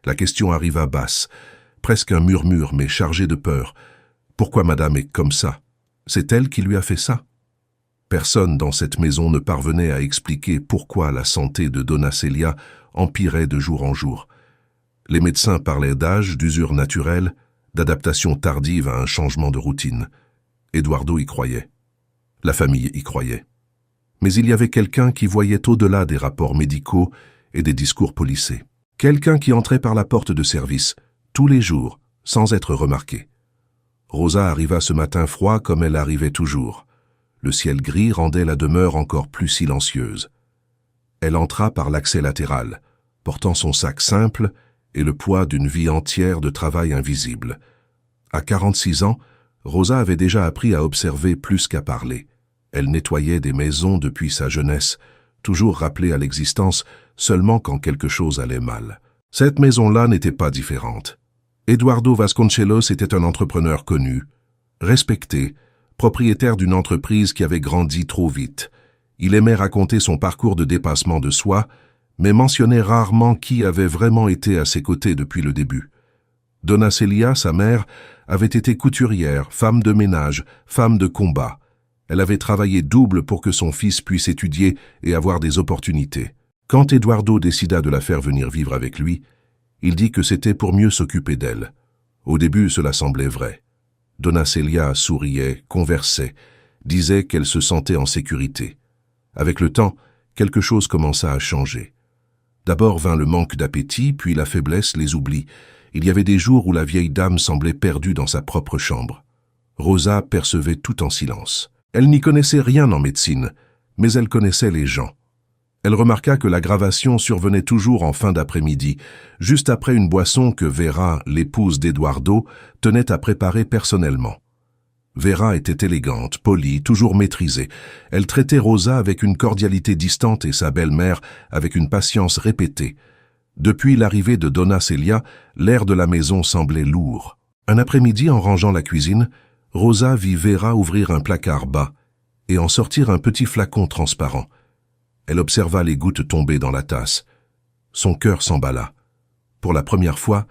La question arriva basse, presque un murmure mais chargé de peur. Pourquoi madame est comme ça? C'est elle qui lui a fait ça? Personne dans cette maison ne parvenait à expliquer pourquoi la santé de Donna Célia empirait de jour en jour. Les médecins parlaient d'âge, d'usure naturelle, d'adaptation tardive à un changement de routine. Eduardo y croyait. La famille y croyait. Mais il y avait quelqu'un qui voyait au-delà des rapports médicaux et des discours policés. Quelqu'un qui entrait par la porte de service, tous les jours, sans être remarqué. Rosa arriva ce matin froid comme elle arrivait toujours. Le ciel gris rendait la demeure encore plus silencieuse. Elle entra par l'accès latéral, portant son sac simple et le poids d'une vie entière de travail invisible. À 46 ans, Rosa avait déjà appris à observer plus qu'à parler. Elle nettoyait des maisons depuis sa jeunesse, toujours rappelée à l'existence seulement quand quelque chose allait mal. Cette maison-là n'était pas différente. Eduardo Vasconcelos était un entrepreneur connu, respecté, propriétaire d'une entreprise qui avait grandi trop vite. Il aimait raconter son parcours de dépassement de soi, mais mentionnait rarement qui avait vraiment été à ses côtés depuis le début. Donna Célia, sa mère, avait été couturière, femme de ménage, femme de combat. Elle avait travaillé double pour que son fils puisse étudier et avoir des opportunités. Quand Eduardo décida de la faire venir vivre avec lui, il dit que c'était pour mieux s'occuper d'elle. Au début, cela semblait vrai. Donna Célia souriait, conversait, disait qu'elle se sentait en sécurité. Avec le temps, quelque chose commença à changer. D'abord vint le manque d'appétit, puis la faiblesse, les oublis. Il y avait des jours où la vieille dame semblait perdue dans sa propre chambre. Rosa percevait tout en silence. Elle n'y connaissait rien en médecine, mais elle connaissait les gens. Elle remarqua que l'aggravation survenait toujours en fin d'après-midi, juste après une boisson que Vera, l'épouse d'Eduardo, tenait à préparer personnellement. Vera était élégante, polie, toujours maîtrisée. Elle traitait Rosa avec une cordialité distante et sa belle-mère avec une patience répétée. Depuis l'arrivée de Donna Célia, l'air de la maison semblait lourd. Un après-midi, en rangeant la cuisine, Rosa vit Vera ouvrir un placard bas et en sortir un petit flacon transparent. Elle observa les gouttes tomber dans la tasse. Son cœur s'emballa. Pour la première fois,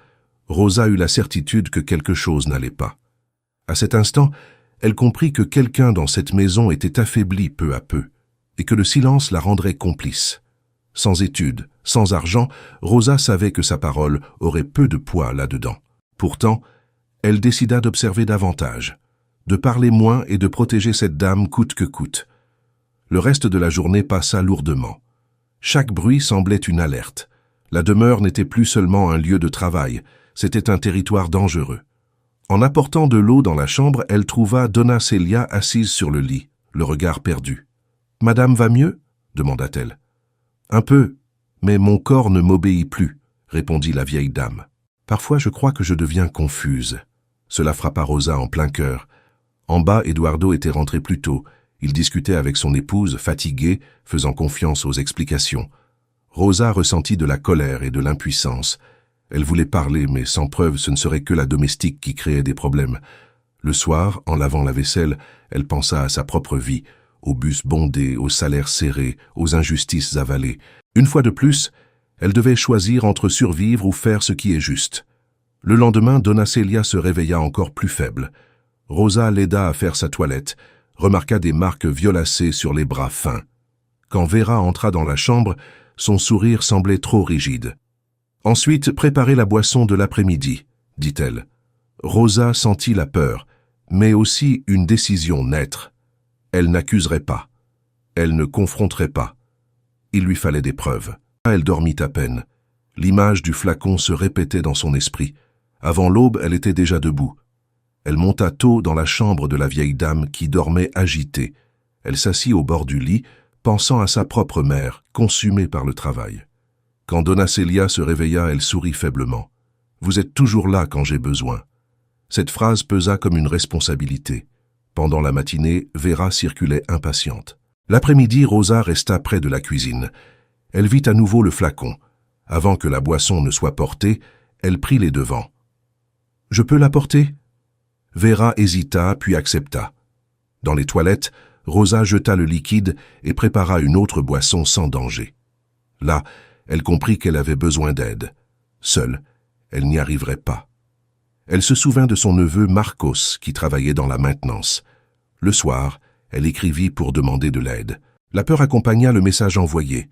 Rosa eut la certitude que quelque chose n'allait pas. À cet instant, elle comprit que quelqu'un dans cette maison était affaibli peu à peu, et que le silence la rendrait complice. Sans études, sans argent, Rosa savait que sa parole aurait peu de poids là-dedans. Pourtant, elle décida d'observer davantage, de parler moins et de protéger cette dame coûte que coûte. Le reste de la journée passa lourdement. Chaque bruit semblait une alerte. La demeure n'était plus seulement un lieu de travail, c'était un territoire dangereux. En apportant de l'eau dans la chambre, elle trouva Donna Célia assise sur le lit, le regard perdu. « Madame va mieux » demanda-t-elle. « Un peu, mais mon corps ne m'obéit plus » répondit la vieille dame. « Parfois je crois que je deviens confuse. » Cela frappa Rosa en plein cœur. En bas, Eduardo était rentré plus tôt. Il discutait avec son épouse, fatigué, faisant confiance aux explications. Rosa ressentit de la colère et de l'impuissance. Elle voulait parler, mais sans preuve, ce ne serait que la domestique qui créait des problèmes. Le soir, en lavant la vaisselle, elle pensa à sa propre vie, aux bus bondés, aux salaires serrés, aux injustices avalées. Une fois de plus, elle devait choisir entre survivre ou faire ce qui est juste. Le lendemain, Donna Célia se réveilla encore plus faible. Rosa l'aida à faire sa toilette, remarqua des marques violacées sur les bras fins. Quand Vera entra dans la chambre, son sourire semblait trop rigide. « Ensuite, préparez la boisson de l'après-midi » dit-elle. Rosa sentit la peur, mais aussi une décision naître. Elle n'accuserait pas. Elle ne confronterait pas. Il lui fallait des preuves. Elle dormit à peine. L'image du flacon se répétait dans son esprit. Avant l'aube, elle était déjà debout. Elle monta tôt dans la chambre de la vieille dame qui dormait agitée. Elle s'assit au bord du lit, pensant à sa propre mère, consumée par le travail. Quand Donna Célia se réveilla, elle sourit faiblement. « Vous êtes toujours là quand j'ai besoin. » Cette phrase pesa comme une responsabilité. Pendant la matinée, Vera circulait impatiente. L'après-midi, Rosa resta près de la cuisine. Elle vit à nouveau le flacon. Avant que la boisson ne soit portée, elle prit les devants. « Je peux la porter ?» Vera hésita, puis accepta. Dans les toilettes, Rosa jeta le liquide et prépara une autre boisson sans danger. Là, elle comprit qu'elle avait besoin d'aide. Seule, Elle n'y arriverait pas. Elle se souvint de son neveu Marcos qui travaillait dans la maintenance. Le soir, elle écrivit pour demander de l'aide. La peur accompagna le message envoyé.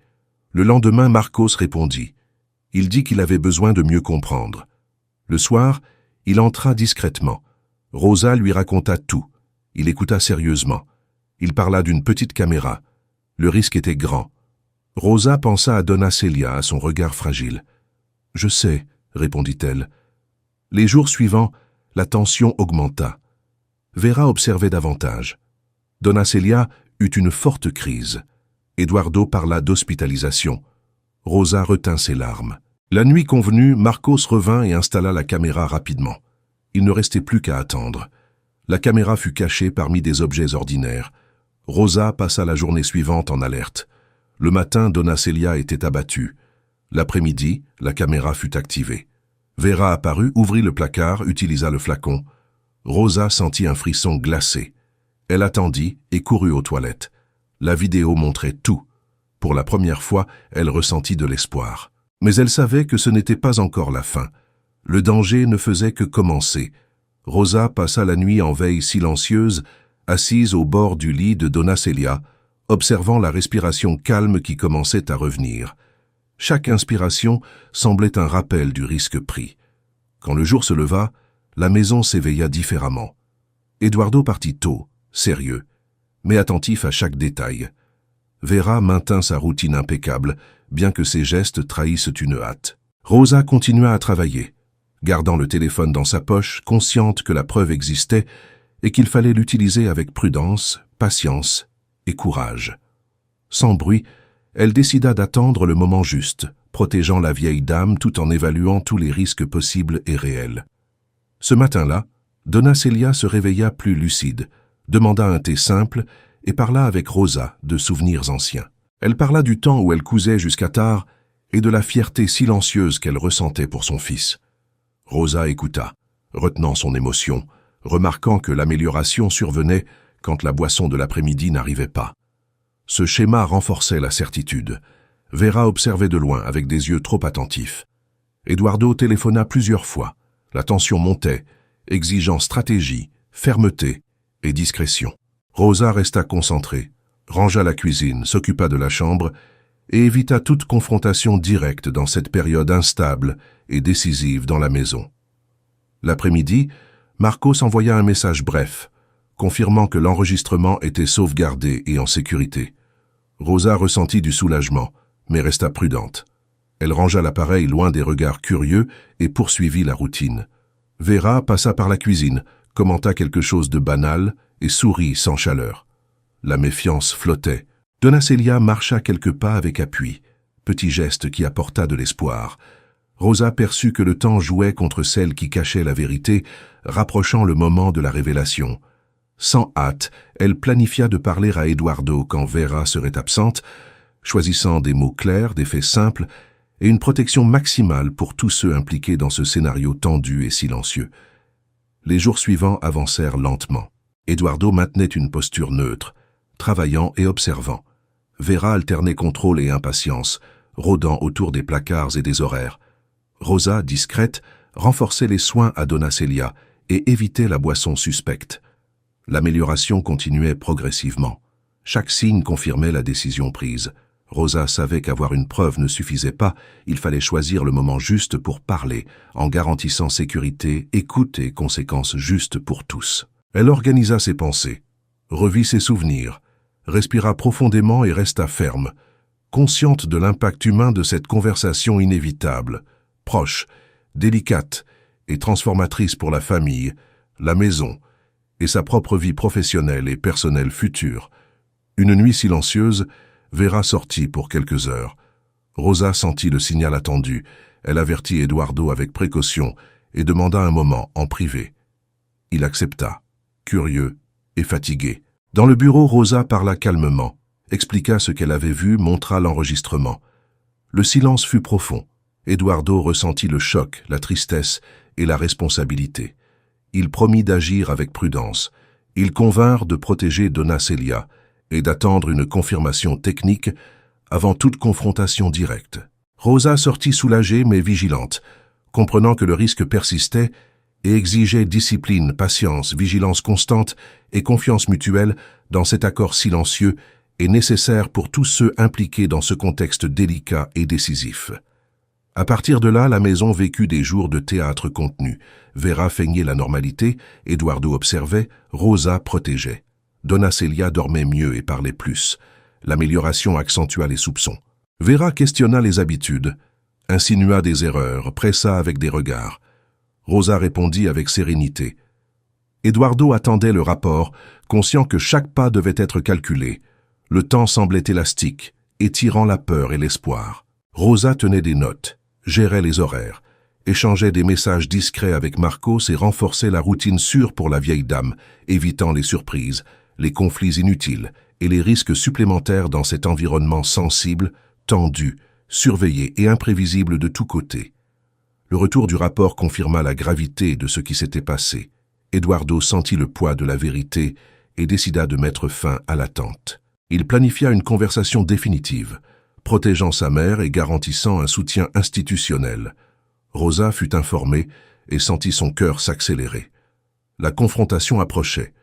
Le lendemain, Marcos répondit. Il dit qu'il avait besoin de mieux comprendre. Le soir, il entra discrètement. Rosa lui raconta tout. Il écouta sérieusement. Il parla d'une petite caméra. Le risque était grand. Rosa pensa à Donna Celia, à son regard fragile. « Je sais », répondit-elle. Les jours suivants, la tension augmenta. Vera observait davantage. Donna Celia eut une forte crise. Eduardo parla d'hospitalisation. Rosa retint ses larmes. La nuit convenue, Marcos revint et installa la caméra rapidement. Il ne restait plus qu'à attendre. La caméra fut cachée parmi des objets ordinaires. Rosa passa la journée suivante en alerte. Le matin, Donna Celia était abattue. L'après-midi, la caméra fut activée. Vera apparut, ouvrit le placard, utilisa le flacon. Rosa sentit un frisson glacé. Elle attendit et courut aux toilettes. La vidéo montrait tout. Pour la première fois, elle ressentit de l'espoir. Mais elle savait que ce n'était pas encore la fin. Le danger ne faisait que commencer. Rosa passa la nuit en veille silencieuse, assise au bord du lit de Donna Celia, observant la respiration calme qui commençait à revenir. Chaque inspiration semblait un rappel du risque pris. Quand le jour se leva, la maison s'éveilla différemment. Eduardo partit tôt, sérieux, mais attentif à chaque détail. Vera maintint sa routine impeccable, bien que ses gestes trahissent une hâte. Rosa continua à travailler, gardant le téléphone dans sa poche, consciente que la preuve existait et qu'il fallait l'utiliser avec prudence, patience et courage. Sans bruit, elle décida d'attendre le moment juste, protégeant la vieille dame tout en évaluant tous les risques possibles et réels. Ce matin-là, Donna Celia se réveilla plus lucide, demanda un thé simple et parla avec Rosa de souvenirs anciens. Elle parla du temps où elle cousait jusqu'à tard et de la fierté silencieuse qu'elle ressentait pour son fils. Rosa écouta, retenant son émotion, remarquant que l'amélioration survenait quand la boisson de l'après-midi n'arrivait pas. Ce schéma renforçait la certitude. Vera observait de loin avec des yeux trop attentifs. Eduardo téléphona plusieurs fois. La tension montait, exigeant stratégie, fermeté et discrétion. Rosa resta concentrée, rangea la cuisine, s'occupa de la chambre et évita toute confrontation directe dans cette période instable et décisive dans la maison. L'après-midi, Marcos envoya un message bref, confirmant que l'enregistrement était sauvegardé et en sécurité. Rosa ressentit du soulagement, mais resta prudente. Elle rangea l'appareil loin des regards curieux et poursuivit la routine. Vera passa par la cuisine, commenta quelque chose de banal et sourit sans chaleur. La méfiance flottait. Donna Celia marcha quelques pas avec appui, petit geste qui apporta de l'espoir. Rosa perçut que le temps jouait contre celle qui cachait la vérité, rapprochant le moment de la révélation. Sans hâte, elle planifia de parler à Eduardo quand Vera serait absente, choisissant des mots clairs, des faits simples et une protection maximale pour tous ceux impliqués dans ce scénario tendu et silencieux. Les jours suivants avancèrent lentement. Eduardo maintenait une posture neutre, travaillant et observant. Vera alternait contrôle et impatience, rôdant autour des placards et des horaires. Rosa, discrète, renforçait les soins à Donna Celia et évitait la boisson suspecte. L'amélioration continuait progressivement. Chaque signe confirmait la décision prise. Rosa savait qu'avoir une preuve ne suffisait pas, il fallait choisir le moment juste pour parler, en garantissant sécurité, écoute et conséquences justes pour tous. Elle organisa ses pensées, revit ses souvenirs, respira profondément et resta ferme, consciente de l'impact humain de cette conversation inévitable, proche, délicate et transformatrice pour la famille, la maison et sa propre vie professionnelle et personnelle future. Une nuit silencieuse, Vera sortit pour quelques heures. Rosa sentit le signal attendu. Elle avertit Eduardo avec précaution et demanda un moment en privé. Il accepta, curieux et fatigué. Dans le bureau, Rosa parla calmement, expliqua ce qu'elle avait vu, montra l'enregistrement. Le silence fut profond. Eduardo ressentit le choc, la tristesse et la responsabilité. Il promit d'agir avec prudence. Ils convinrent de protéger Donna Celia et d'attendre une confirmation technique avant toute confrontation directe. Rosa sortit soulagée mais vigilante, comprenant que le risque persistait et exigeait discipline, patience, vigilance constante et confiance mutuelle dans cet accord silencieux et nécessaire pour tous ceux impliqués dans ce contexte délicat et décisif. À partir de là, la maison vécut des jours de théâtre contenu. Vera feignait la normalité, Eduardo observait, Rosa protégeait. Donna Celia dormait mieux et parlait plus. L'amélioration accentua les soupçons. Vera questionna les habitudes, insinua des erreurs, pressa avec des regards. Rosa répondit avec sérénité. Eduardo attendait le rapport, conscient que chaque pas devait être calculé. Le temps semblait élastique, étirant la peur et l'espoir. Rosa tenait des notes, gérait les horaires, échangeait des messages discrets avec Marcos et renforçait la routine sûre pour la vieille dame, évitant les surprises, les conflits inutiles et les risques supplémentaires dans cet environnement sensible, tendu, surveillé et imprévisible de tous côtés. Le retour du rapport confirma la gravité de ce qui s'était passé. Eduardo sentit le poids de la vérité et décida de mettre fin à l'attente. Il planifia une conversation définitive, protégeant sa mère et garantissant un soutien institutionnel. Rosa fut informée et sentit son cœur s'accélérer. La confrontation approchait.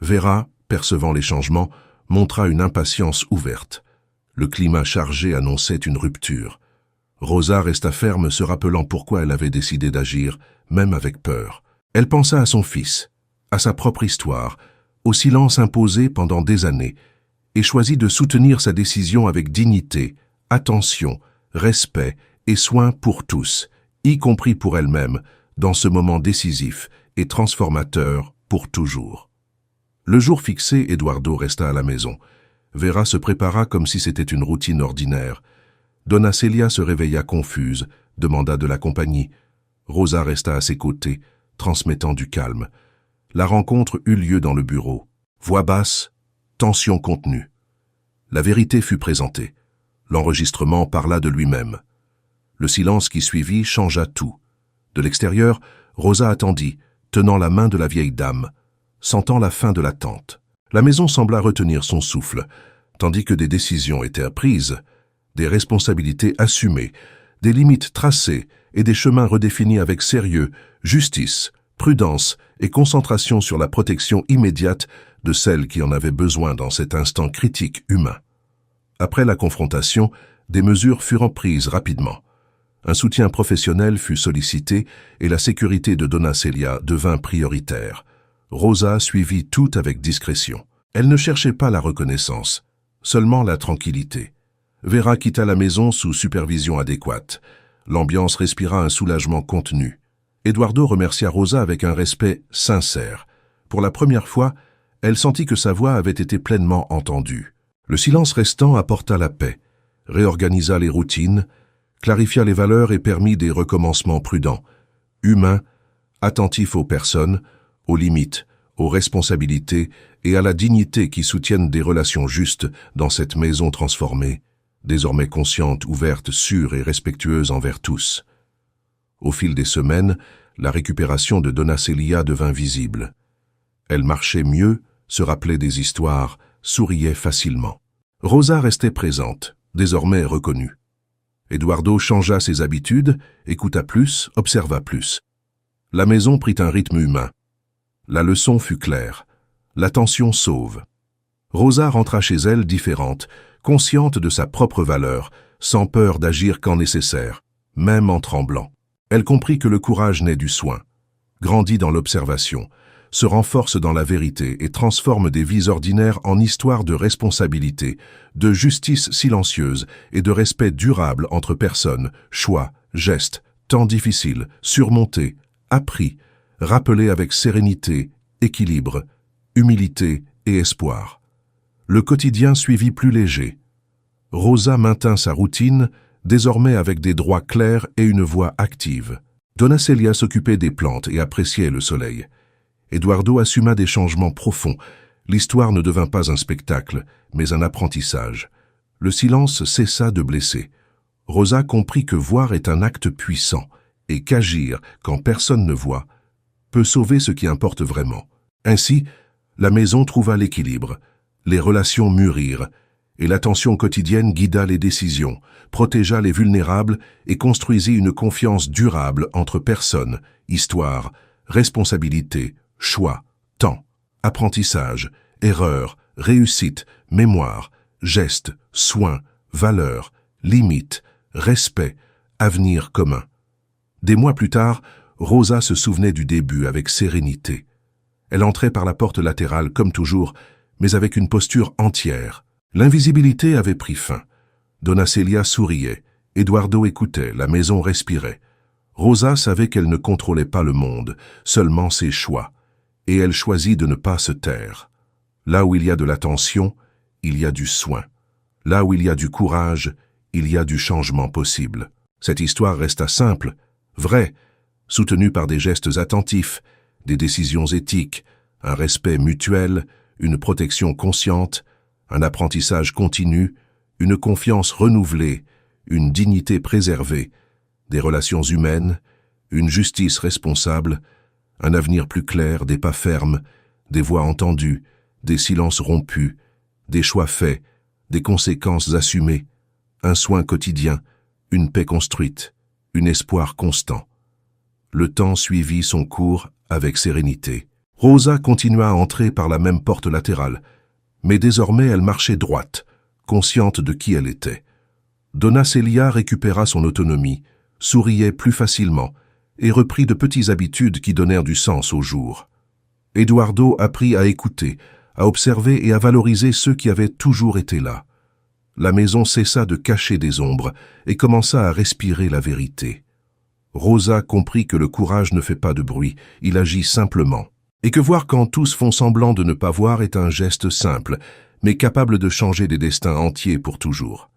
Vera, percevant les changements, montra une impatience ouverte. Le climat chargé annonçait une rupture. Rosa resta ferme, se rappelant pourquoi elle avait décidé d'agir, même avec peur. Elle pensa à son fils, à sa propre histoire, au silence imposé pendant des années, et choisit de soutenir sa décision avec dignité, attention, respect et soin pour tous, y compris pour elle-même, dans ce moment décisif et transformateur pour toujours. Le jour fixé, Eduardo resta à la maison. Vera se prépara comme si c'était une routine ordinaire. Donna Celia se réveilla confuse, demanda de la compagnie. Rosa resta à ses côtés, transmettant du calme. La rencontre eut lieu dans le bureau. Voix basse, tension contenue. La vérité fut présentée. L'enregistrement parla de lui-même. Le silence qui suivit changea tout. De l'extérieur, Rosa attendit, tenant la main de la vieille dame, sentant la fin de l'attente. La maison sembla retenir son souffle, tandis que des décisions étaient prises, des responsabilités assumées, des limites tracées et des chemins redéfinis avec sérieux, justice, prudence et concentration sur la protection immédiate de celles qui en avaient besoin dans cet instant critique humain. Après la confrontation, des mesures furent prises rapidement. Un soutien professionnel fut sollicité et la sécurité de Donna Celia devint prioritaire. Rosa suivit tout avec discrétion. Elle ne cherchait pas la reconnaissance, seulement la tranquillité. Vera quitta la maison sous supervision adéquate. L'ambiance respira un soulagement contenu. Eduardo remercia Rosa avec un respect sincère. Pour la première fois, elle sentit que sa voix avait été pleinement entendue. Le silence restant apporta la paix, réorganisa les routines, clarifia les valeurs et permit des recommencements prudents, humains, attentifs aux personnes, aux limites, aux responsabilités et à la dignité qui soutiennent des relations justes dans cette maison transformée, désormais consciente, ouverte, sûre et respectueuse envers tous. Au fil des semaines, la récupération de Donna Celia devint visible. Elle marchait mieux, se rappelait des histoires, souriait facilement. Rosa restait présente, désormais reconnue. Eduardo changea ses habitudes, écouta plus, observa plus. La maison prit un rythme humain. La leçon fut claire. L'attention sauve. Rosa rentra chez elle différente, consciente de sa propre valeur, sans peur d'agir quand nécessaire, même en tremblant. Elle comprit que le courage naît du soin, grandit dans l'observation, se renforce dans la vérité et transforme des vies ordinaires en histoires de responsabilité, de justice silencieuse et de respect durable entre personnes, choix, gestes, temps difficiles, surmontés, appris, rappelés avec sérénité, équilibre, humilité et espoir. Le quotidien suivit plus léger. Rosa maintint sa routine, désormais avec des droits clairs et une voix active. Donna Celia s'occupait des plantes et appréciait le soleil. Eduardo assuma des changements profonds. L'histoire ne devint pas un spectacle, mais un apprentissage. Le silence cessa de blesser. Rosa comprit que voir est un acte puissant et qu'agir, quand personne ne voit, peut sauver ce qui importe vraiment. Ainsi, la maison trouva l'équilibre, les relations mûrirent, Et l'attention quotidienne guida les décisions, protégea les vulnérables et construisit une confiance durable entre personnes, histoire, responsabilité, choix, temps, apprentissage, erreur, réussite, mémoire, geste, soin, valeur, limite, respect, avenir commun. Des mois plus tard, Rosa se souvenait du début avec sérénité. Elle entrait par la porte latérale comme toujours, mais avec une posture entière. L'invisibilité avait pris fin. Donna Celia souriait, Eduardo écoutait, la maison respirait. Rosa savait qu'elle ne contrôlait pas le monde, seulement ses choix, et elle choisit de ne pas se taire. Là où il y a de l'attention, il y a du soin. Là où il y a du courage, il y a du changement possible. Cette histoire resta simple, vraie, soutenue par des gestes attentifs, des décisions éthiques, un respect mutuel, une protection consciente, un apprentissage continu, une confiance renouvelée, une dignité préservée, des relations humaines, une justice responsable, un avenir plus clair, des pas fermes, des voix entendues, des silences rompus, des choix faits, des conséquences assumées, un soin quotidien, une paix construite, un espoir constant. Le temps suivit son cours avec sérénité. Rosa continua à entrer par la même porte latérale, mais désormais elle marchait droite, consciente de qui elle était. Donna Celia récupéra son autonomie, souriait plus facilement et reprit de petites habitudes qui donnèrent du sens au jour. Eduardo apprit à écouter, à observer et à valoriser ceux qui avaient toujours été là. La maison cessa de cacher des ombres et commença à respirer la vérité. Rosa comprit que le courage ne fait pas de bruit, il agit simplement. Et que voir quand tous font semblant de ne pas voir est un geste simple, mais capable de changer des destins entiers pour toujours.